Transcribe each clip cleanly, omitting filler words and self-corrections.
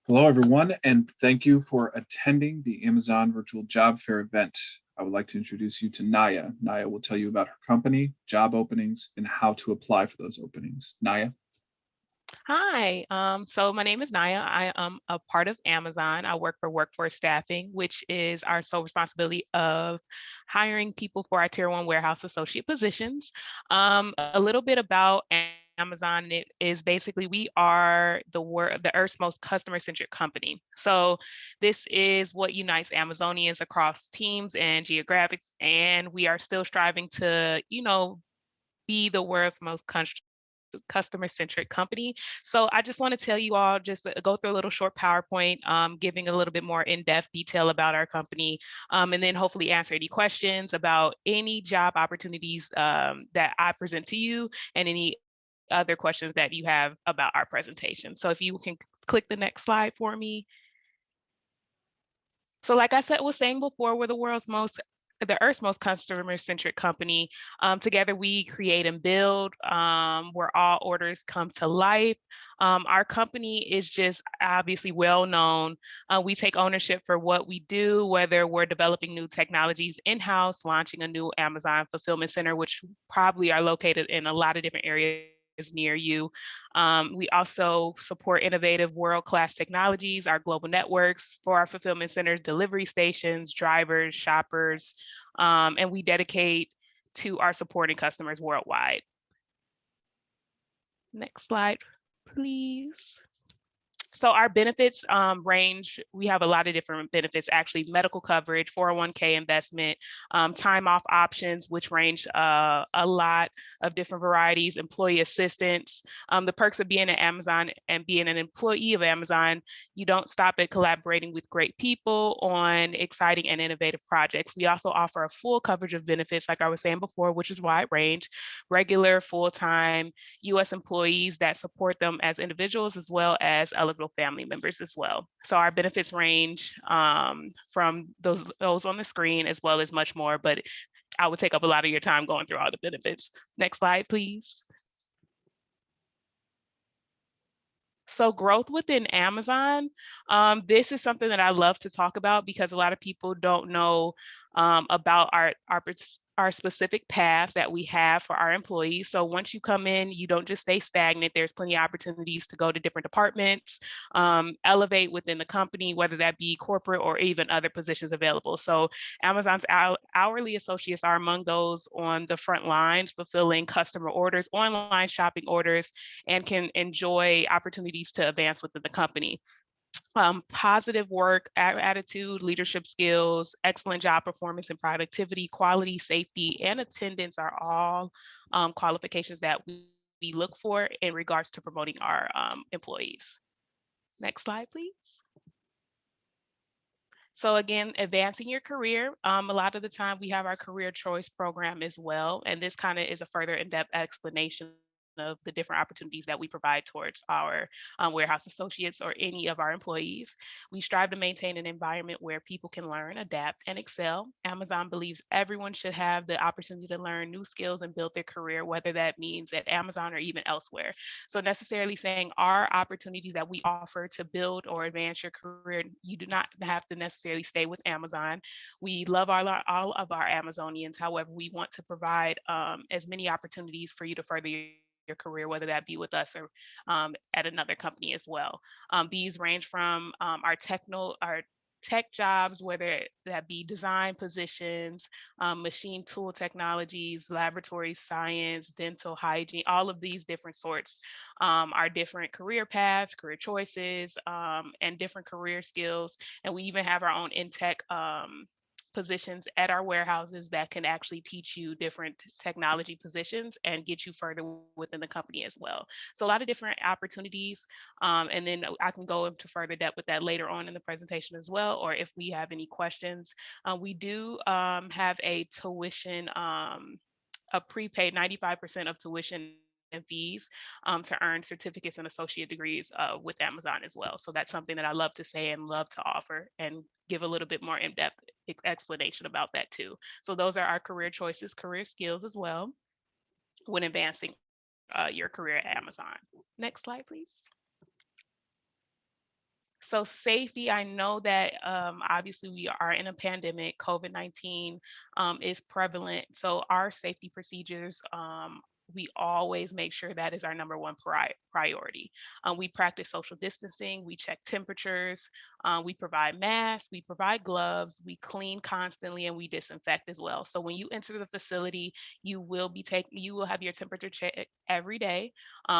Hello, everyone, and thank you for attending the Amazon Virtual Job Fair event. I would like to introduce you to Naya. Naya will tell you about her company, job openings, and how to apply for those openings. Naya? Hi, so my name is Naya. I am a part of Amazon. I work for Workforce Staffing, which is our sole responsibility of hiring people for our Tier 1 warehouse associate positions. A little bit about Amazon, it is basically we are the Earth's most customer-centric company. So this is what unites Amazonians across teams and geographics, and we are still striving to, be the world's most customer centric company. So I just want to tell you all, just to go through a little short PowerPoint, giving a little bit more in-depth detail about our company, and then hopefully answer any questions about any job opportunities that I present to you and any other questions that you have about our presentation. So if you can click the next slide for me. So like I said, was saying before, we're the Earth's most customer-centric company. Together, we create and build where all orders come to life. Our company is just obviously well known. We take ownership for what we do, whether we're developing new technologies in-house, launching a new Amazon fulfillment center, which probably are located in a lot of different areas near you. We also support innovative world-class technologies, our global networks for our fulfillment centers, delivery stations, drivers, shoppers, and we dedicate to our supporting customers worldwide. Next slide, please. So our benefits range, we have a lot of different benefits, actually medical coverage, 401k investment, time off options, which range a lot of different varieties, employee assistance, the perks of being at Amazon and being an employee of Amazon, you don't stop at collaborating with great people on exciting and innovative projects. We also offer a full coverage of benefits, like I was saying before, which is wide range, regular, full-time US employees that support them as individuals, as well as eligible family members as well. So our benefits range from those on the screen as well as much more, but I would take up a lot of your time going through all the benefits. Next slide, please. So growth within Amazon, this is something that I love to talk about because a lot of people don't know about our specific path that we have for our employees. So once you come in, you don't just stay stagnant. There's plenty of opportunities to go to different departments, elevate within the company, whether that be corporate or even other positions available. So Amazon's hourly associates are among those on the front lines, fulfilling customer orders, online shopping orders, and can enjoy opportunities to advance within the company. Positive work attitude, leadership skills, excellent job performance and productivity, quality, safety, and attendance are all qualifications that we look for in regards to promoting our employees. Next slide, please. So again, advancing your career. A lot of the time we have our career choice program as well. And this kind of is a further in-depth explanation of the different opportunities that we provide towards our warehouse associates or any of our employees. We strive to maintain an environment where people can learn, adapt, and excel. Amazon believes everyone should have the opportunity to learn new skills and build their career, whether that means at Amazon or even elsewhere. So necessarily saying our opportunities that we offer to build or advance your career, you do not have to necessarily stay with Amazon. We love all of our Amazonians. However, we want to provide as many opportunities for you to further your career, whether that be with us or at another company as well. These range from our tech jobs, whether that be design positions, machine tool technologies, laboratory science, dental hygiene, all of these different sorts are different career paths, career choices, and different career skills. And we even have our own in tech positions at our warehouses that can actually teach you different technology positions and get you further within the company as well. So a lot of different opportunities. And then I can go into further depth with that later on in the presentation as well, or if we have any questions. We do have a tuition, a prepaid 95% of tuition and fees to earn certificates and associate degrees with Amazon as well. So that's something that I love to say and love to offer and give a little bit more in-depth explanation about that too. So those are our career choices, career skills as well when advancing your career at Amazon. Next slide, please. So safety, I know that obviously we are in a pandemic. COVID-19 is prevalent. So our safety procedures, we always make sure that is our number one priority. We practice social distancing. We check temperatures. We provide masks. We provide gloves. We clean constantly, and we disinfect as well. So when you enter the facility, you will have your temperature check every day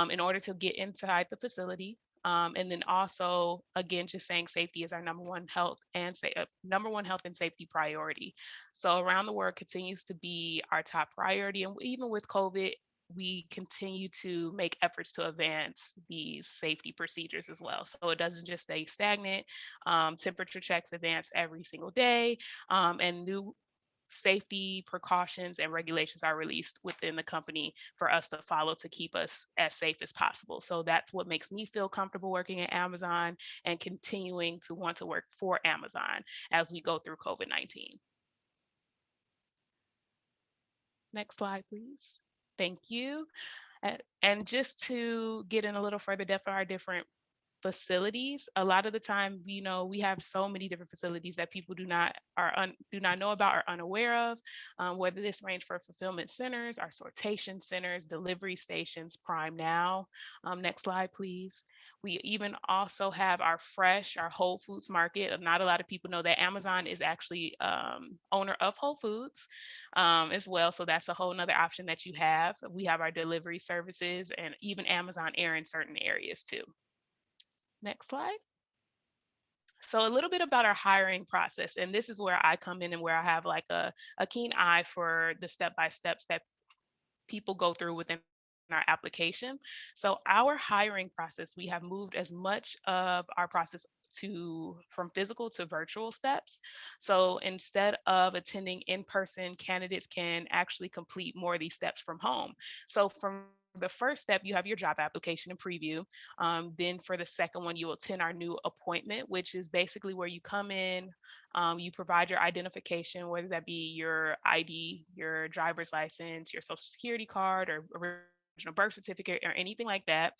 in order to get inside the facility. And then also, again, just saying safety is our number one health and safety priority. So around the world continues to be our top priority, and even with COVID, we continue to make efforts to advance these safety procedures as well. So it doesn't just stay stagnant. Temperature checks advance every single day, and new safety precautions and regulations are released within the company for us to follow to keep us as safe as possible. So that's what makes me feel comfortable working at Amazon and continuing to want to work for Amazon as we go through COVID-19. Next slide, please. Thank you. And just to get in a little further depth of our different facilities, a lot of the time, we have so many different facilities that people do not know about or unaware of, whether this range for fulfillment centers, our sortation centers, delivery stations, Prime Now. Next slide, please. We even also have our Whole Foods market. Not a lot of people know that Amazon is actually owner of Whole Foods as well. So that's a whole nother option that you have. We have our delivery services and even Amazon Air in certain areas too. Next slide. So a little bit about our hiring process, and this is where I come in and where I have like a keen eye for the step by steps that people go through within our application. So our hiring process, we have moved as much of our process to from physical to virtual steps. So instead of attending in person, candidates can actually complete more of these steps from home. So from the first step, you have your job application and preview. Then for the second one, you will attend our new appointment, which is basically where you come in, you provide your identification, whether that be your ID, your driver's license, your social security card, or original birth certificate, or anything like that.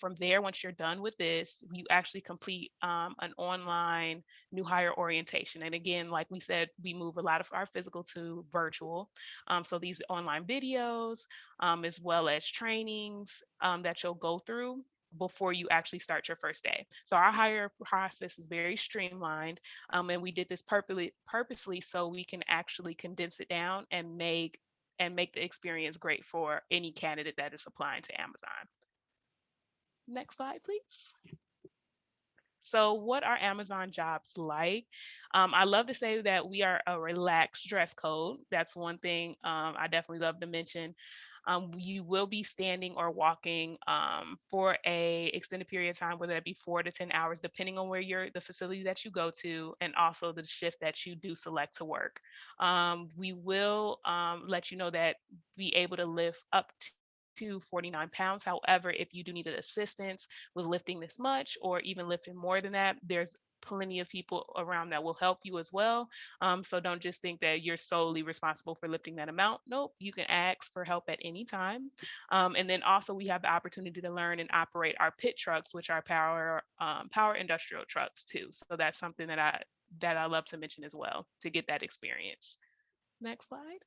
From there, once you're done with this, you actually complete an online new hire orientation. And again, like we said, we move a lot of our physical to virtual. So these online videos, as well as trainings that you'll go through before you actually start your first day. So our hire process is very streamlined, and we did this purposely so we can actually condense it down and make the experience great for any candidate that is applying to Amazon. Next slide, please. So, what are Amazon jobs like? I love to say that we are a relaxed dress code. That's one thing I definitely love to mention. You will be standing or walking for a extended period of time, whether that be 4 to 10 hours, depending on the facility that you go to, and also the shift that you do select to work. We will let you know that be able to lift up to 49 pounds. However, if you do need assistance with lifting this much or even lifting more than that, there's plenty of people around that will help you as well. So don't just think that you're solely responsible for lifting that amount. Nope, you can ask for help at any time. And then also we have the opportunity to learn and operate our pit trucks, which are power industrial trucks too. So that's something that I love to mention as well to get that experience. Next slide.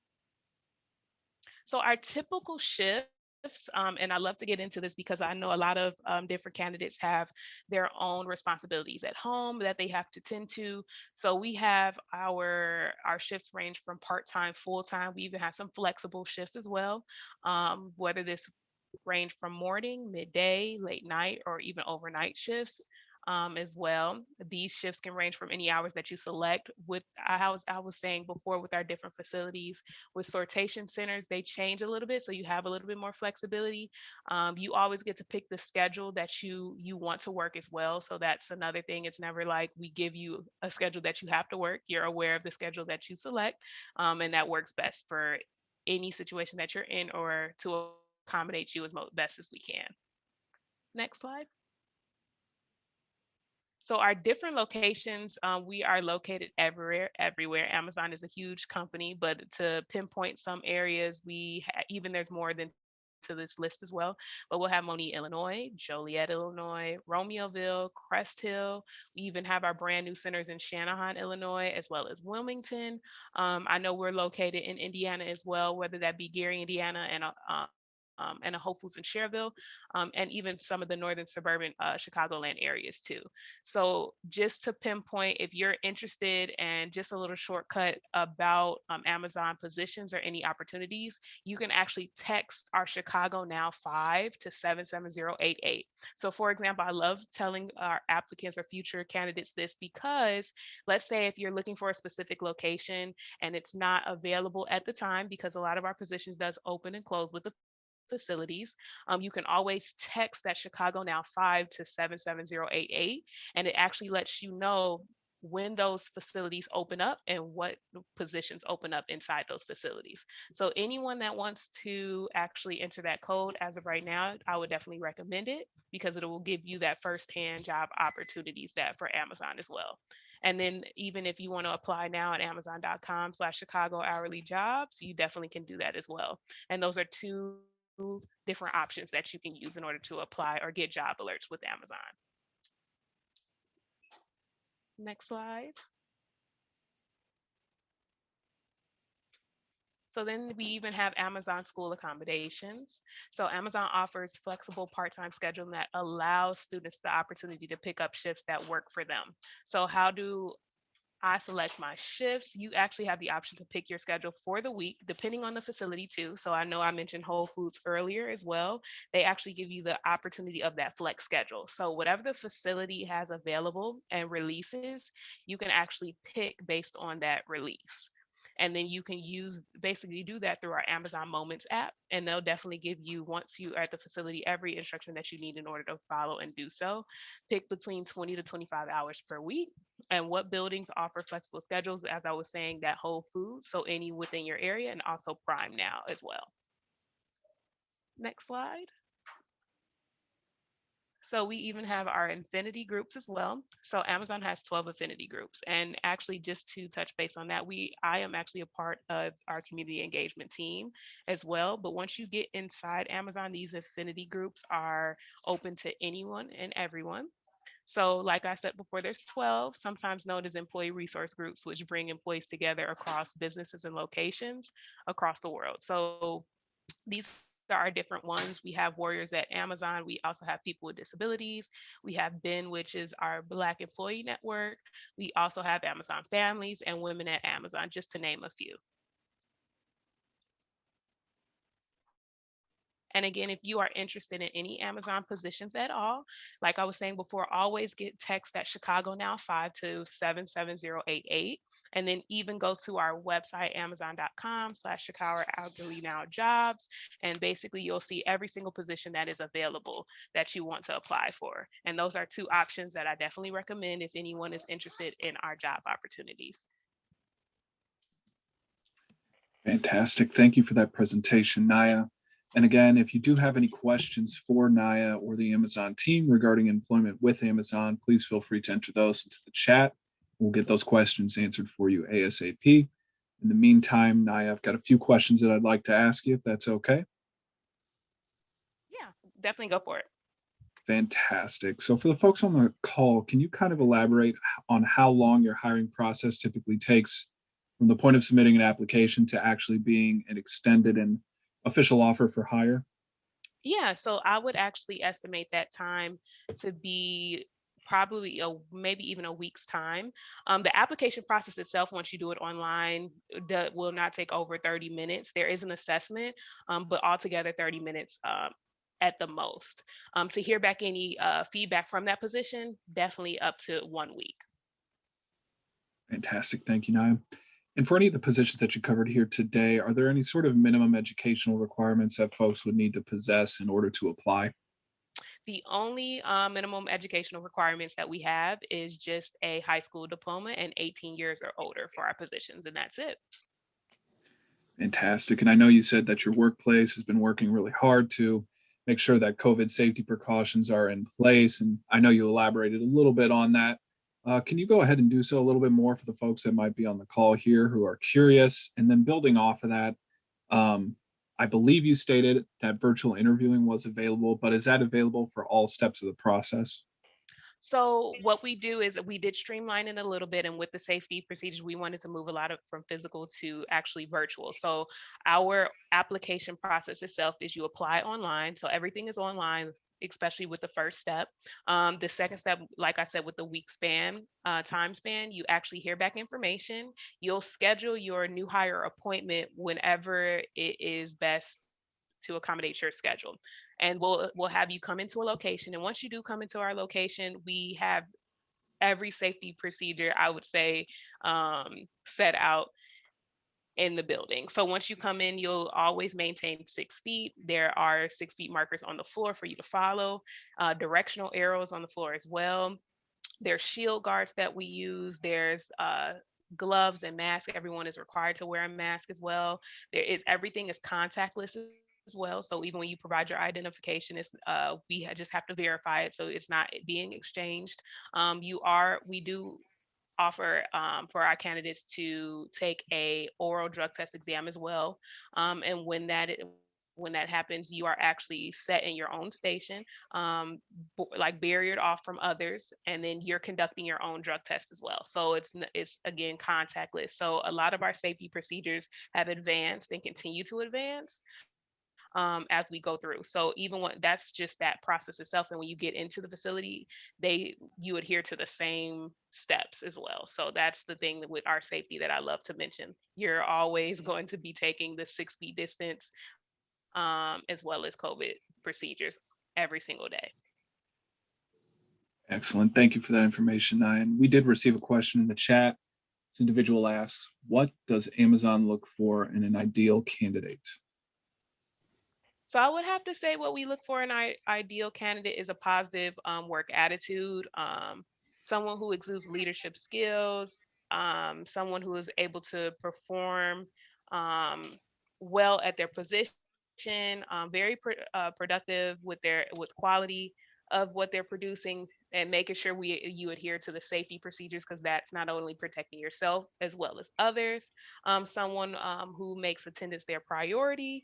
So our typical shifts, and I love to get into this because I know a lot of different candidates have their own responsibilities at home that they have to tend to. So we have our shifts range from part-time, full-time. We even have some flexible shifts as well. Whether this range from morning, midday, late night, or even overnight shifts. As well. These shifts can range from any hours that you select. I was saying before, with our different facilities, with sortation centers, they change a little bit, so you have a little bit more flexibility. You always get to pick the schedule that you want to work as well. So that's another thing. It's never like we give you a schedule that you have to work. You're aware of the schedule that you select, and that works best for any situation that you're in or to accommodate you as best as we can. Next slide. So our different locations, we are located everywhere. Amazon is a huge company, but to pinpoint some areas, even there's more than to this list as well. But we'll have Monier, Illinois, Joliet, Illinois, Romeoville, Crest Hill. We even have our brand new centers in Shanahan, Illinois, as well as Wilmington. I know we're located in Indiana as well, whether that be Gary, Indiana, and a Whole Foods in Cherville, and even some of the northern suburban Chicagoland areas too. So just to pinpoint, if you're interested and just a little shortcut about Amazon positions or any opportunities, you can actually text our Chicago Now 5 to 77088. So for example, I love telling our applicants or future candidates this because let's say if you're looking for a specific location and it's not available at the time because a lot of our positions does open and close with the facilities, you can always text that Chicago Now 5 to 77088, and it actually lets you know when those facilities open up and what positions open up inside those facilities. So anyone that wants to actually enter that code as of right now, I would definitely recommend it because it will give you that firsthand job opportunities that for Amazon as well. And then even if you want to apply now at amazon.com/Chicago hourly jobs, you definitely can do that as well. And those are two different options that you can use in order to apply or get job alerts with Amazon. Next slide. So then we even have Amazon School Accommodations. So Amazon offers flexible part-time scheduling that allows students the opportunity to pick up shifts that work for them. So how do I select my shifts? You actually have the option to pick your schedule for the week, depending on the facility too. So I know I mentioned Whole Foods earlier as well. They actually give you the opportunity of that flex schedule. So whatever the facility has available and releases, you can actually pick based on that release. And then you can use basically do that through our Amazon Moments app. And they'll definitely give you, once you are at the facility, every instruction that you need in order to follow and do so. Pick between 20 to 25 hours per week. And what buildings offer flexible schedules, as I was saying, that Whole Foods, so any within your area, and also Prime Now as well. Next slide. So we even have our affinity groups as well. So Amazon has 12 affinity groups. And actually, just to touch base on that, I am actually a part of our community engagement team as well. But once you get inside Amazon, these affinity groups are open to anyone and everyone. So, like I said before, there's 12, sometimes known as employee resource groups, which bring employees together across businesses and locations across the world. So, these are our different ones. We have Warriors at Amazon. We also have people with disabilities. We have BEN, which is our Black Employee Network. We also have Amazon Families and Women at Amazon, just to name a few. And again, if you are interested in any Amazon positions at all, like I was saying before, always get text at Chicago Now 5 to 77088. And then even go to our website, amazon.com/Chicago Hourly Now Jobs. And basically you'll see every single position that is available that you want to apply for. And those are two options that I definitely recommend if anyone is interested in our job opportunities. Fantastic. Thank you for that presentation, Naya. And again, if you do have any questions for Naya or the Amazon team regarding employment with Amazon, please feel free to enter those into the chat. We'll get those questions answered for you ASAP. In the meantime, Naya, I've got a few questions that I'd like to ask you, if that's okay. Yeah, definitely go for it. Fantastic. So for the folks on the call, can you kind of elaborate on how long your hiring process typically takes from the point of submitting an application to actually being an extended and official offer for hire? Yeah, so I would actually estimate that time to be probably maybe even a week's time. The application process itself, once you do it online, that will not take over 30 minutes. There is an assessment, but altogether 30 minutes at the most. To hear back any feedback from that position, definitely up to 1 week. Fantastic. Thank you, Naya. And for any of the positions that you covered here today, are there any sort of minimum educational requirements that folks would need to possess in order to apply? The only minimum educational requirements that we have is just a high school diploma and 18 years or older for our positions, and that's it. Fantastic. And I know you said that your workplace has been working really hard to make sure that COVID safety precautions are in place. And I know you elaborated a little bit on that. Can you go ahead and do so a little bit more for the folks that might be on the call here who are curious? And then building off of that, um, I believe you stated that virtual interviewing was available, but is that available for all steps of the process? So what we do is we did streamline it a little bit, and with the safety procedures, we wanted to move a lot of from physical to actually virtual. So our application process itself is you apply online, so everything is online, especially with the first step. The second step, like I said, with the week span, time span, you actually hear back information. You'll schedule your new hire appointment whenever it is best to accommodate your schedule, and we'll have you come into a location. And once you do come into our location, we have every safety procedure, I would say, set out in the building. So once you come in, you'll always maintain 6 feet. There are 6 feet markers on the floor for you to follow, directional arrows on the floor as well. There's shield guards that we use. There's gloves and masks. Everyone is required to wear a mask as well. There is everything is contactless as well. So even when you provide your identification, it's just have to verify it, so it's not being exchanged. We do offer for our candidates to take a oral drug test exam as well. And when that happens, you are actually set in your own station, like barriered off from others, and then you're conducting your own drug test as well. So it's again contactless. So a lot of our safety procedures have advanced and continue to advance as we go through. So even when that's just that process itself, and when you get into the facility, you adhere to the same steps as well. So that's the thing with our safety that I love to mention. You're always going to be taking the 6 feet distance, as well as COVID procedures every single day. Excellent. Thank you for that information, Nyan. We did receive a question in the chat. This individual asks, what does Amazon look for in an ideal candidate? So I would have to say what we look for in our ideal candidate is a positive work attitude, someone who exudes leadership skills, someone who is able to perform um, well at their position, very productive with their with quality of what they're producing, and making sure you adhere to the safety procedures, because that's not only protecting yourself as well as others. Someone who makes attendance their priority,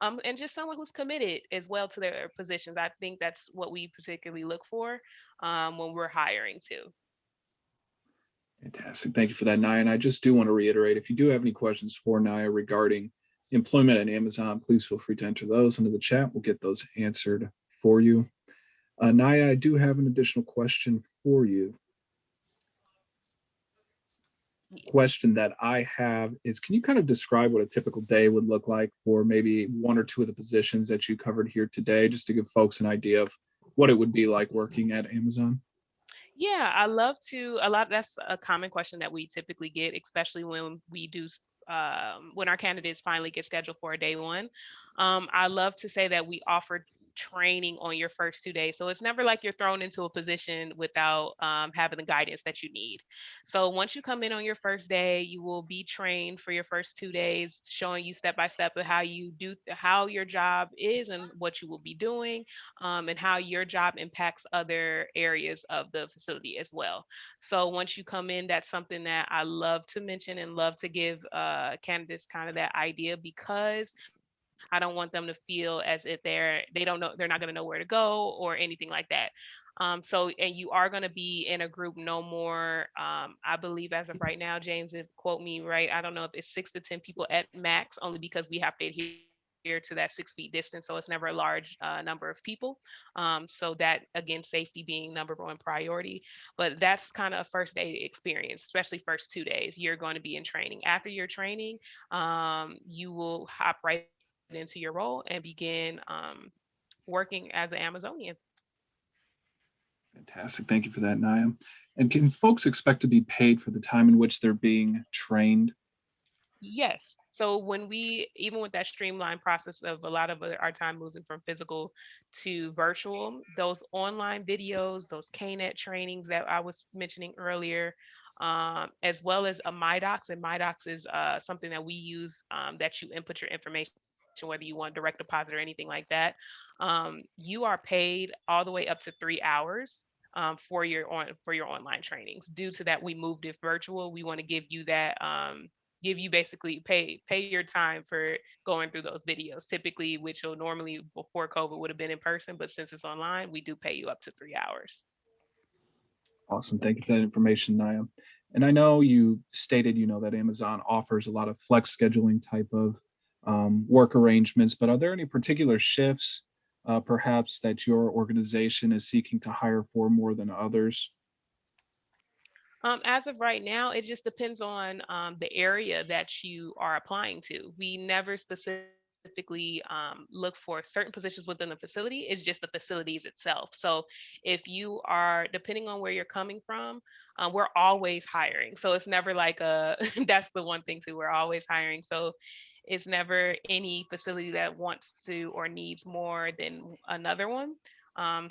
and just someone who's committed as well to their positions. I think that's what we particularly look for when we're hiring too. Fantastic. Thank you for that, Naya. And I just do want to reiterate, if you do have any questions for Naya regarding employment at Amazon, please feel free to enter those into the chat. We'll get those answered for you. Naya, I do have an additional question for you. Yes. Question that I have is, can you kind of describe what a typical day would look like for maybe one or two of the positions that you covered here today, just to give folks an idea of what it would be like working at Amazon? Yeah, I love to a lot. That's a common question that we typically get, especially when we do when our candidates finally get scheduled for a day one. I love to say that we offer training on your first 2 days, so it's never like you're thrown into a position without having the guidance that you need. So once you come in on your first day, you will be trained for your first 2 days, showing you step by step of how your job is and what you will be doing, and how your job impacts other areas of the facility as well. So once you come in, that's something that I love to mention and love to give candidates kind of that idea, because I don't want them to feel as if they don't know, they're not going to know where to go or anything like that. And you are going to be in a group no more. I believe as of right now, James, if quote me right, I don't know if it's 6 to 10 people at max, only because we have to adhere to that 6 feet distance. So it's never a large number of people. So that again, safety being number one priority. But that's kind of a first day experience, especially first 2 days. You're going to be in training. After your training, you will hop right into your role and begin working as an Amazonian. Fantastic. Thank you for that, Naya. And can folks expect to be paid for the time in which they're being trained? Yes. So when we, even with that streamlined process of a lot of our time moving from physical to virtual, those online videos, those KNET trainings that I was mentioning earlier, as well as a MyDocs, and MyDocs is something that we use, that you input your information, whether you want direct deposit or anything like that. You are paid all the way up to 3 hours. For your online trainings. Due to that, we moved it virtual. We want to give you that give you basically pay your time for going through those videos. Typically, which will normally before COVID would have been in person, but since it's online, we do pay you up to 3 hours. Awesome. Thank you for that information, Naya. And I know you stated, that Amazon offers a lot of flex scheduling type of work arrangements, but are there any particular shifts, perhaps, that your organization is seeking to hire for more than others? As of right now, it just depends on the area that you are applying to. We never specifically look for certain positions within the facility. It's just the facilities itself. So if you are, depending on where you're coming from, we're always hiring. So it's never like a, that's the one thing too, we're always hiring. So it's never any facility that wants to or needs more than another one.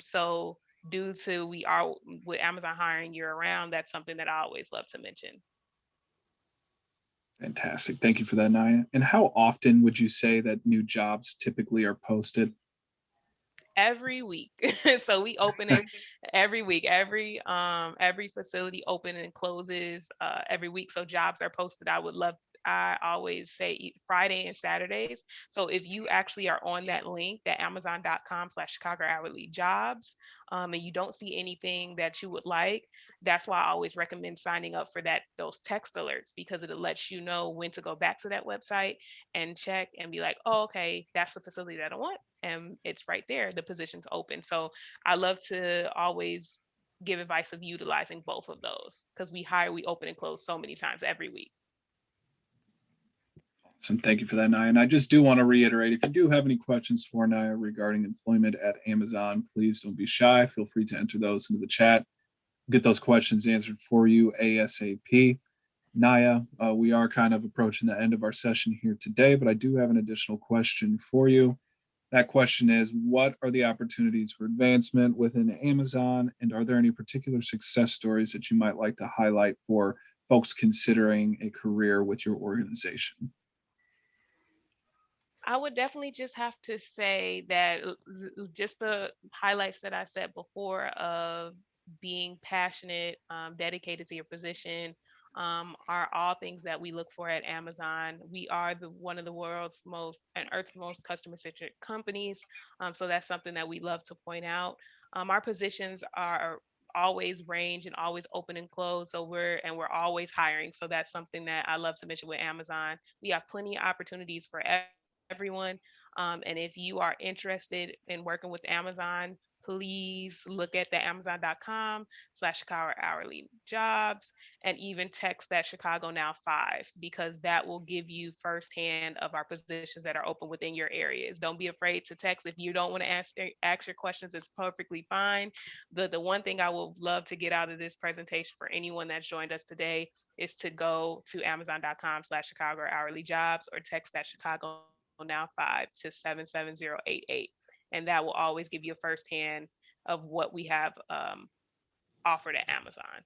So due to we are with Amazon hiring year round, that's something that I always love to mention. Fantastic. Thank you for that, Naya. And how often would you say that new jobs typically are posted? Every week. So we open it every week. Every facility open and closes every week. So jobs are posted. I always say Friday and Saturdays. So if you actually are on that link, that amazon.com/Chicago hourly jobs, and you don't see anything that you would like, that's why I always recommend signing up for those text alerts, because it lets you know when to go back to that website and check and be like, oh, okay, that's the facility that I want, and it's right there, the position's open. So I love to always give advice of utilizing both of those, because we open and close so many times every week. Awesome. Thank you for that, Naya. And I just do want to reiterate, if you do have any questions for Naya regarding employment at Amazon, please don't be shy. Feel free to enter those into the chat. Get those questions answered for you ASAP. Naya, we are kind of approaching the end of our session here today, but I do have an additional question for you. That question is, what are the opportunities for advancement within Amazon? And are there any particular success stories that you might like to highlight for folks considering a career with your organization? I would definitely just have to say that just the highlights that I said before of being passionate, dedicated to your position, are all things that we look for at Amazon. We are the one of the world's most and Earth's most customer centric companies, so that's something that we love to point out. Our positions are always range and always open and close, so we're always hiring, so that's something that I love to mention with Amazon. We have plenty of opportunities for everyone. And if you are interested in working with Amazon, please look at the amazon.com/Chicago hourly jobs, and even text that Chicago Now 5, because that will give you firsthand of our positions that are open within your areas. Don't be afraid to text. If you don't want to ask your questions, it's perfectly fine. The one thing I would love to get out of this presentation for anyone that's joined us today is to go to amazon.com/Chicago hourly jobs, or text that Chicago Now 5 to 77088. And that will always give you a firsthand of what we have offered at Amazon.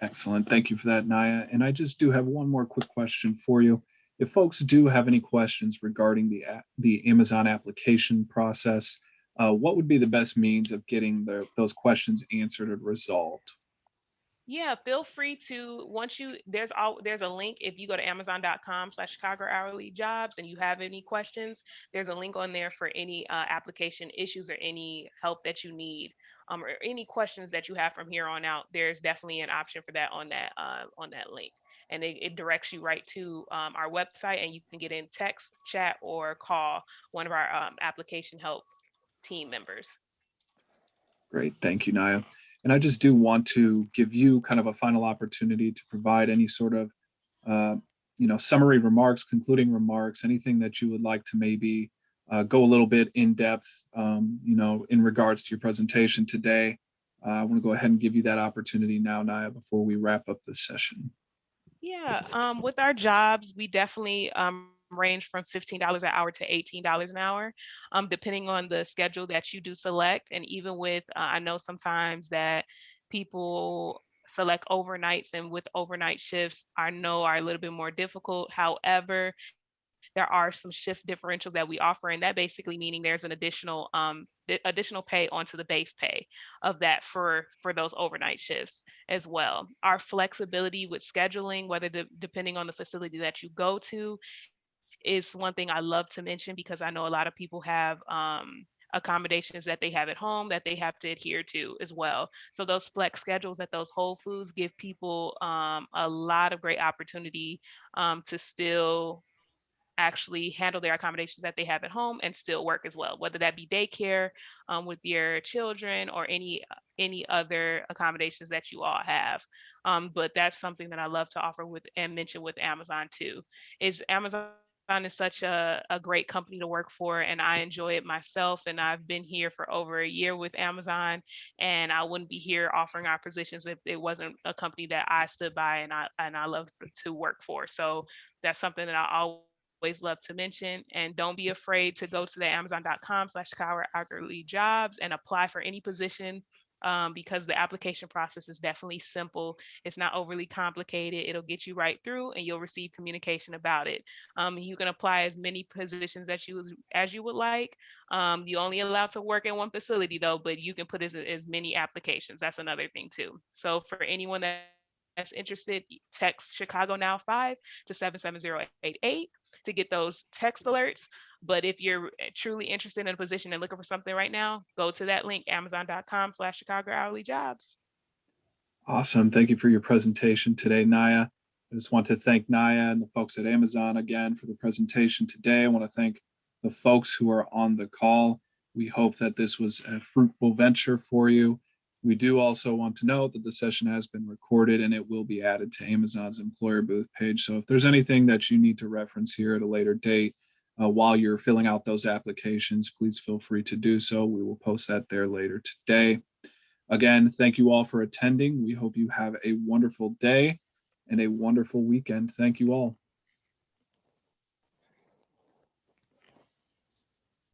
Excellent. Thank you for that, Naya. And I just do have one more quick question for you. If folks do have any questions regarding the Amazon application process, what would be the best means of getting those questions answered and resolved? Yeah, feel free to, once you there's a link. If you go to amazon.com/Chicago hourly jobs and you have any questions, there's a link on there for any application issues or any help that you need, or any questions that you have from here on out. There's definitely an option for that on that link, and it directs you right to our website, and you can get in text, chat, or call one of our application help team members. Great. Thank you, Naya. And I just do want to give you kind of a final opportunity to provide any sort of uh, summary remarks, concluding remarks, anything that you would like to maybe go a little bit in depth, in regards to your presentation today. I want to go ahead and give you that opportunity now, Naya, before we wrap up this session. Yeah, with our jobs, we definitely range from $15 an hour to $18 an hour, depending on the schedule that you do select. And even with, I know sometimes that people select overnights, and with overnight shifts, I know are a little bit more difficult. However, there are some shift differentials that we offer, and that basically meaning there's an additional pay onto the base pay of that for those overnight shifts as well. Our flexibility with scheduling, whether depending on the facility that you go to, is one thing I love to mention because I know a lot of people have accommodations that they have at home that they have to adhere to as well. So those flex schedules at those Whole Foods give people a lot of great opportunity to still actually handle their accommodations that they have at home and still work as well, whether that be daycare with your children or any other accommodations that you all have. But that's something that I love to offer with and mention with Amazon too. Is Amazon is such a great company to work for, and I enjoy it myself. And I've been here for over a year with Amazon, and I wouldn't be here offering our positions if it wasn't a company that I stood by and I love to work for. So that's something that I always love to mention. And don't be afraid to go to the amazon.com/Chicago hourly jobs and apply for any position, because the application process is definitely simple. It's not overly complicated. It'll get you right through and you'll receive communication about it. You can apply as many positions as you would like. You only allowed to work in one facility though, but you can put as many applications. That's another thing too. So for anyone that's interested, text Chicago Now 5 to 77088 to get those text alerts. But if you're truly interested in a position and looking for something right now, go to that link, amazon.com/Chicago hourly jobs. Awesome. Thank you for your presentation today, Naya. I just want to thank Naya and the folks at Amazon again for the presentation today. I want to thank the folks who are on the call. We hope that this was a fruitful venture for you. We do also want to note that the session has been recorded and it will be added to Amazon's employer booth page. So if there's anything that you need to reference here at a later date while you're filling out those applications, please feel free to do so. We will post that there later today. Again, thank you all for attending. We hope you have a wonderful day and a wonderful weekend. Thank you all.